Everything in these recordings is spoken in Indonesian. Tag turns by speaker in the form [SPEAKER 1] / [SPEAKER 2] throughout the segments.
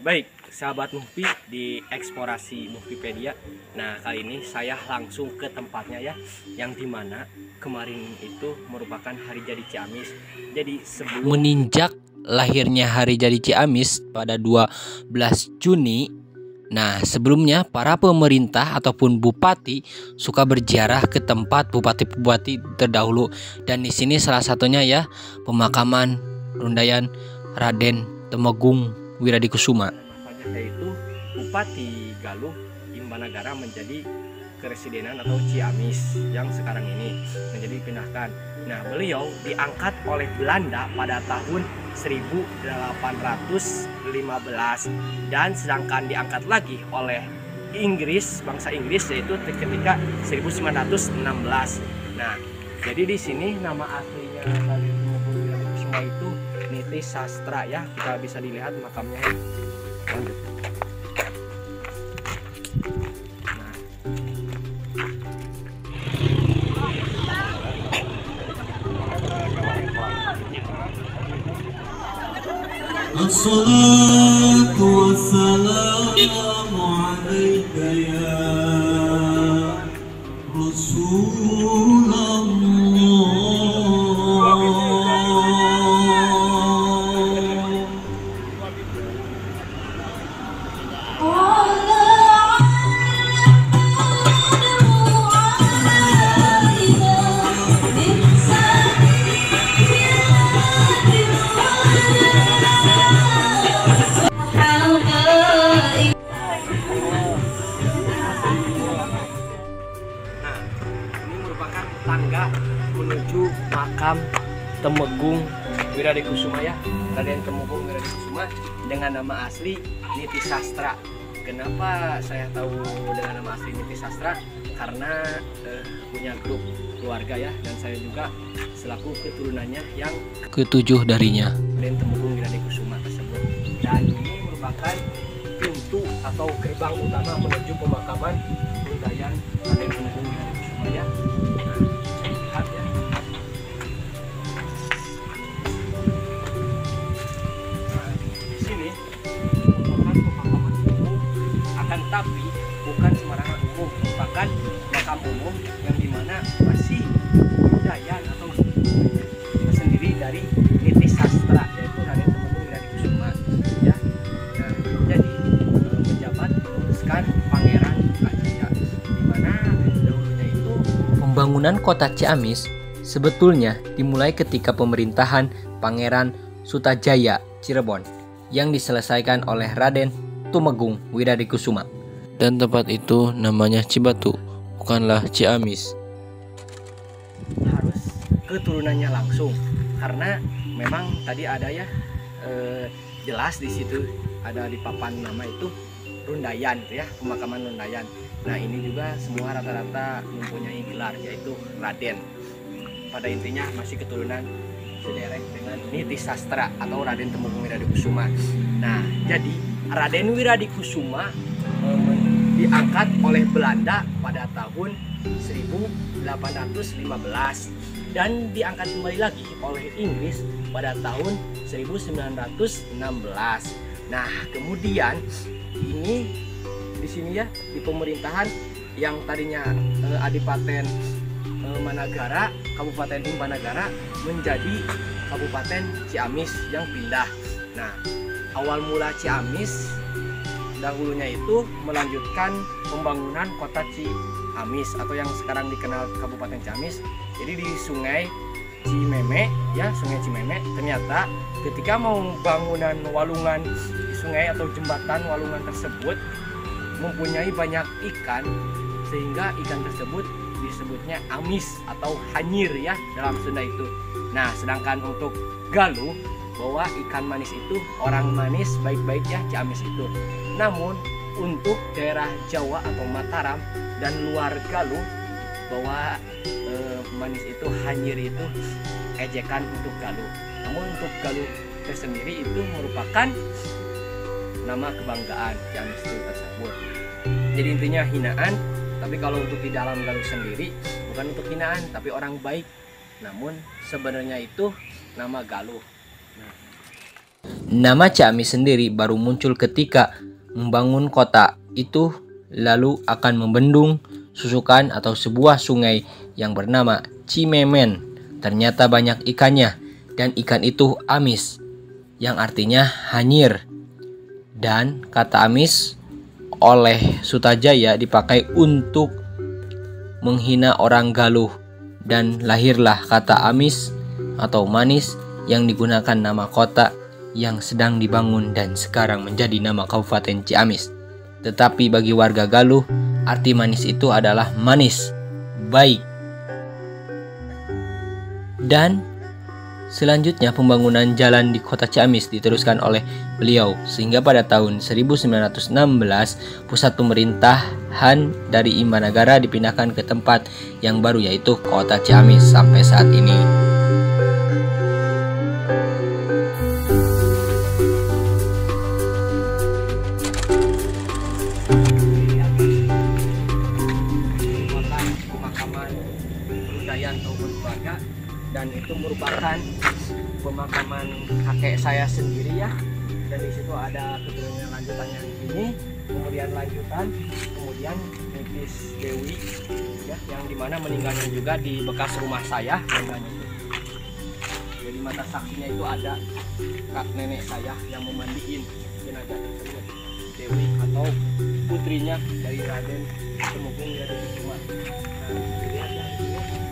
[SPEAKER 1] Baik, sahabat Muhfi di Eksplorasi Muhfipedia. Nah, kali ini saya langsung ke tempatnya ya, yang dimana kemarin itu merupakan hari jadi Ciamis. Jadi sebelum
[SPEAKER 2] Meninjak lahirnya hari jadi Ciamis pada 12 Juni. Nah, sebelumnya para pemerintah ataupun bupati suka berziarah ke tempat bupati-bupati terdahulu, dan di sini salah satunya ya pemakaman Rundayan Raden Temenggung Wiradikusuma.
[SPEAKER 1] yaitu Bupati Galuh Imbanagara menjadi keresidenan atau Ciamis yang sekarang ini menjadi dipindahkan. Nah, beliau diangkat oleh Belanda pada tahun 1815 dan sedangkan diangkat lagi oleh Inggris, bangsa Inggris, yaitu ketika 1916. Nah, jadi di sini nama aslinya Raden Temenggung Wiradikusuma itu Niti Sastra ya, kita bisa dilihat makamnya. Lanjut.
[SPEAKER 3] Assalatu wassalamu alaika ya Rasulullah.
[SPEAKER 1] Tangga menuju makam Temenggung Wiradikusuma ya, Raden Temenggung Wiradikusuma dengan nama asli Niti Sastra. Kenapa saya tahu dengan nama asli Niti Sastra? Karena punya grup keluarga ya, dan saya juga selaku keturunannya yang
[SPEAKER 2] Ketujuh darinya.
[SPEAKER 1] Raden Temenggung Wiradikusuma tersebut. Dan ini merupakan pintu atau gerbang utama menuju pemakaman Rundayan Raden Temenggung Wiradikusuma ya. Tapi bukan sembarangan umum, merupakan makam umum yang dimana masih budaya atau tersendiri dari Niti Sastra, yaitu Raden Temenggung Wiradikusuma ya. Nah, jadi menjabat memutuskan Pangeran Ajaya, dimana dahulunya itu
[SPEAKER 2] Pembangunan kota Ciamis sebetulnya dimulai ketika pemerintahan Pangeran Sutajaya Cirebon yang diselesaikan oleh Raden Temenggung Wiradikusuma. Dan tempat itu namanya Cibatu, bukanlah Ciamis.
[SPEAKER 1] harus keturunannya langsung, karena memang tadi ada ya jelas di situ ada di papan nama itu Rundayan ya, pemakaman Rundayan. Nah, ini juga semua rata-rata mempunyai gelar yaitu Raden. Pada intinya masih keturunan sederek dengan Niti Sastra atau Raden Temenggung Wiradikusuma. Nah, jadi Raden Wiradikusuma diangkat oleh Belanda pada tahun 1815 dan diangkat kembali lagi oleh Inggris pada tahun 1916. Nah, kemudian ini di sini ya di pemerintahan yang tadinya Adipaten Managara, Kabupaten Imbanagara menjadi Kabupaten Ciamis yang pindah. Nah, awal mula Ciamis dahulunya itu melanjutkan pembangunan kota Ciamis atau yang sekarang dikenal Kabupaten Ciamis. Jadi di Sungai Cimeme ya, Sungai Cimeme ternyata ketika mau bangunan walungan di sungai atau jembatan walungan tersebut mempunyai banyak ikan, sehingga ikan tersebut disebutnya amis atau hanyir ya dalam Sunda itu. Nah, sedangkan untuk Galuh bahwa ikan manis itu orang manis baik-baik ya Ciamis itu. Namun untuk daerah Jawa atau Mataram dan luar Galuh bahwa manis itu hanyir itu ejekan untuk Galuh. Namun untuk Galuh tersendiri itu merupakan nama kebanggaan Ciamis itu tersebut. Jadi intinya hinaan, tapi kalau untuk di dalam Galuh sendiri bukan untuk hinaan tapi orang baik. Namun sebenarnya itu nama Galuh.
[SPEAKER 2] Nama Ciamis sendiri baru muncul ketika membangun kota itu, lalu akan membendung susukan atau sebuah sungai yang bernama Cimemen. Ternyata banyak ikannya, dan ikan itu amis, yang artinya hanyir. Dan kata amis oleh Sutajaya dipakai untuk menghina orang Galuh, dan lahirlah kata amis atau manis yang digunakan nama kota yang sedang dibangun dan sekarang menjadi nama Kabupaten Ciamis. Tetapi bagi warga Galuh, arti manis itu adalah manis, baik. Dan selanjutnya pembangunan jalan di kota Ciamis diteruskan oleh beliau, sehingga pada tahun 1916 pusat pemerintahan dari Imbanagara dipindahkan ke tempat yang baru, yaitu kota Ciamis sampai saat ini.
[SPEAKER 1] Dan itu merupakan pemakaman kakek saya sendiri ya. Dan di situ ada keturunan lanjutannya di sini, kemudian lanjutan, kemudian Nipis Dewi ya, yang dimana meninggalnya juga di bekas rumah saya. Jadi mata saksinya itu ada kak nenek saya yang memandiin jenazah tersebut, Dewi atau putrinya dari Raden Temenggung Wiradikusuma. Nah, dilihat ya di sini.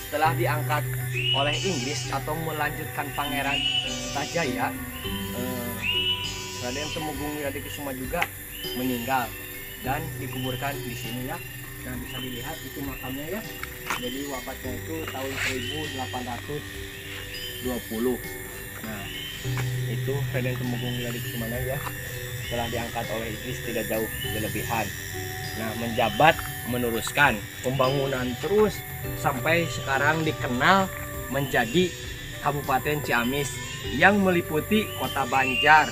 [SPEAKER 1] Setelah diangkat oleh Inggris atau melanjutkan Pangeran Sutajaya, Raden Temenggung Wiradikusuma juga meninggal dan dikuburkan di sini ya. Nah, bisa dilihat itu makamnya ya. Jadi wafatnya itu tahun 1820. Nah, itu Raden Temenggung Wiradikusuma ya. Setelah diangkat oleh Inggris tidak jauh berlebihan. Nah, menjabat meneruskan pembangunan terus sampai sekarang dikenal menjadi Kabupaten Ciamis yang meliputi Kota Banjar,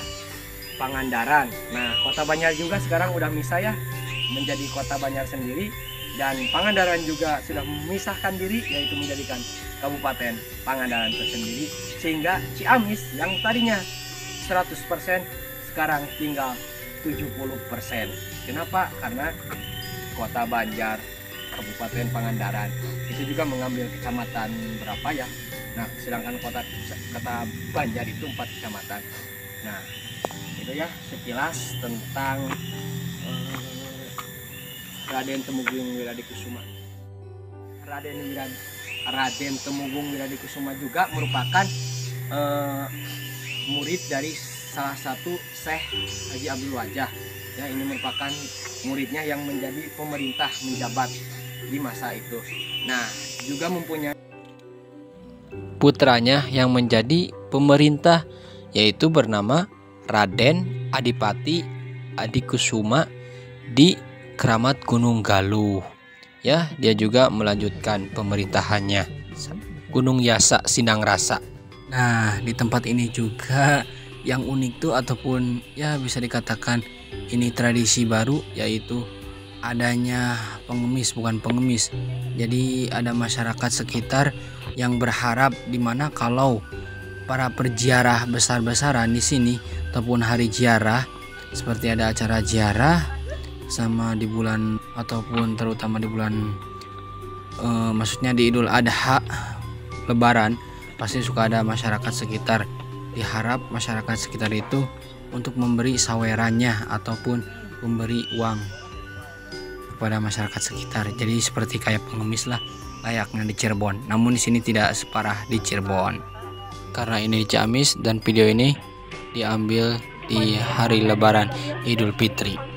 [SPEAKER 1] Pangandaran. Nah, Kota Banjar juga sekarang udah misah ya menjadi Kota Banjar sendiri, dan Pangandaran juga sudah memisahkan diri yaitu menjadikan Kabupaten Pangandaran tersendiri, sehingga Ciamis yang tadinya 100% sekarang tinggal 70%. Kenapa? Karena Kota Banjar, Kabupaten Pangandaran itu juga mengambil kecamatan berapa ya. Nah, sedangkan kota Banjar itu 4 kecamatan. Nah, itu ya sekilas tentang Raden Temenggung Wiradikusuma. Raden Temenggung Wiradikusuma juga merupakan murid dari salah satu Syekh Haji Abdul Wajah. Ya, ini merupakan muridnya yang menjadi pemerintah menjabat di masa itu. Nah, juga mempunyai
[SPEAKER 2] putranya yang menjadi pemerintah, yaitu bernama Raden Adipati Adikusuma di Keramat Gunung Galuh. Ya, dia juga melanjutkan pemerintahannya Gunung Yasa Sindang Rasa. Nah, di tempat ini juga yang unik tuh, ataupun ya bisa dikatakan ini tradisi baru, yaitu adanya pengemis, bukan pengemis. Jadi ada masyarakat sekitar yang berharap dimana kalau para perziarah besar-besaran di sini ataupun hari ziarah, seperti ada acara ziarah sama di bulan ataupun terutama di bulan maksudnya di Idul Adha, Lebaran, pasti suka ada masyarakat sekitar. Diharap masyarakat sekitar itu untuk memberi sawerannya ataupun memberi uang kepada masyarakat sekitar. Jadi seperti kayak pengemis lah layaknya di Cirebon. Namun di sini tidak separah di Cirebon. Karena ini di Ciamis dan video ini diambil di hari Lebaran Idul Fitri.